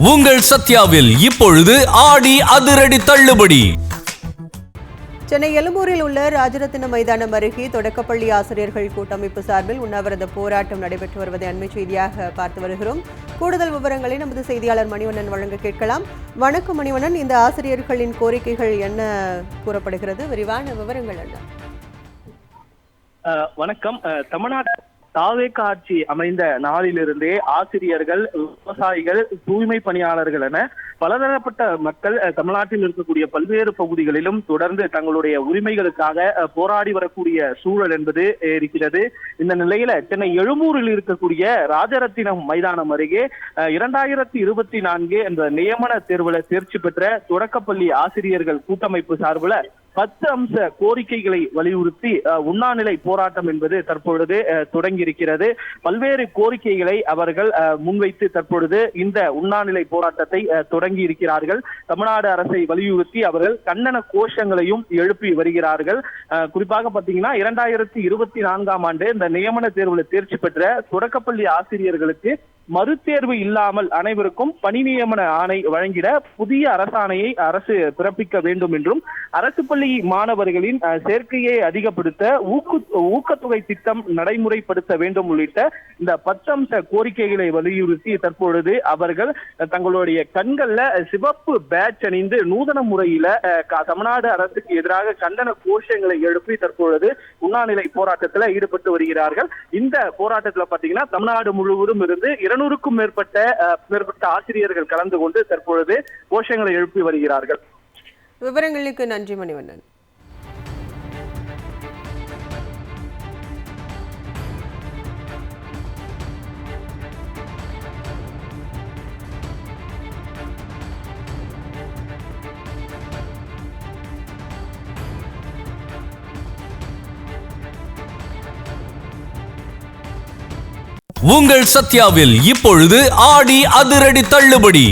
உங்கள் சத்யாவில் இப்பொழுது ஆடி அதிரடி தள்ளுபடி. சென்னை எழும்பூரில் உள்ள ராஜரத்தின மைதானம் அருகே தொடக்கப்பள்ளி ஆசிரியர்கள் கூட்டமைப்பு சார்பில் உண்ணாவிரத போராட்டம் நடைபெற்று வருவதை அண்மை செய்தியாக பார்த்து வருகிறோம். கூடுதல் விவரங்களை நமது செய்தியாளர் மணிவண்ணன் வழங்க கேட்கலாம். வணக்கம் மணிவண்ணன், இந்த ஆசிரியர்களின் கோரிக்கைகள் என்ன கூறப்படுகிறது? விரிவான விவரங்கள் என்ன? வணக்கம். தமிழ்நாடு தாவேக ஆட்சி அமைந்த நாளிலிருந்தே ஆசிரியர்கள், விவசாயிகள், தூய்மை பணியாளர்கள் என பலதரப்பட்ட மக்கள் தமிழ்நாட்டில் இருக்கக்கூடிய பல்வேறு பகுதிகளிலும் தொடர்ந்து தங்களுடைய உரிமைகளுக்காக போராடி வரக்கூடிய சூழல் என்பது இருக்கிறது. இந்த நிலையில சென்னை எழும்பூரில் இருக்கக்கூடிய ராஜரத்தினம் மைதானம் அருகே 2024 என்ற நியமன தேர்வுல தேர்ச்சி பெற்ற தொடக்கப்பள்ளி ஆசிரியர்கள் கூட்டமைப்பு சார்பில் 10 அம்ச கோரிக்கைகளை வலியுறுத்தி உண்ணாநிலை போராட்டம் என்பது தற்பொழுது தொடங்கி இருக்கிறது. பல்வேறு கோரிக்கைகளை அவர்கள் முன்வைத்து தற்பொழுது இந்த உண்ணாநிலை போராட்டத்தை தொடங்கி இருக்கிறார்கள். தமிழ்நாடு அரசை வலியுறுத்தி அவர்கள் கண்டன கோஷங்களையும் எழுப்பி வருகிறார்கள். குறிப்பாக பார்த்தீங்கன்னா 2024 ஆண்டு இந்த நியமன தேர்வில் தேர்ச்சி பெற்ற தொடக்கப்பள்ளி ஆசிரியர்களுக்கு மறுதேர்வு இல்லாமல் அனைவருக்கும் பணி நியமன ஆணை வழங்கிட புதிய அரசாணையை அரசு பிறப்பிக்க வேண்டும் என்றும், அரசு பள்ளி மாணவர்களின் சேர்க்கையை அதிகப்படுத்த ஊக்கத்தொகை திட்டம் நடைமுறைப்படுத்த வேண்டும் உள்ளிட்ட இந்த 10 அம்ச கோரிக்கைகளை வலியுறுத்தி தற்பொழுது அவர்கள் தங்களுடைய கண்கள்ல சிவப்பு பேட்ச் அணிந்து நூதன முறையில தமிழ்நாடு அரசுக்கு எதிராக கண்டன கோஷங்களை எழுப்பி தற்பொழுது உண்ணாநிலை போராட்டத்தில் ஈடுபட்டு வருகிறார்கள். இந்த போராட்டத்தில் பாத்தீங்கன்னா தமிழ்நாடு முழுவதும் இருந்து 200க்கும் மேற்பட்ட ஆசிரியர்கள் கலந்து கொண்டு தற்பொழுது கோஷங்களை எழுப்பி வருகிறார்கள். விவரங்களுக்கு நன்றி மணிவண்ணன். உங்கள் சத்யாவில் இப்பொழுது ஆடி அதிரடி தள்ளுபடி.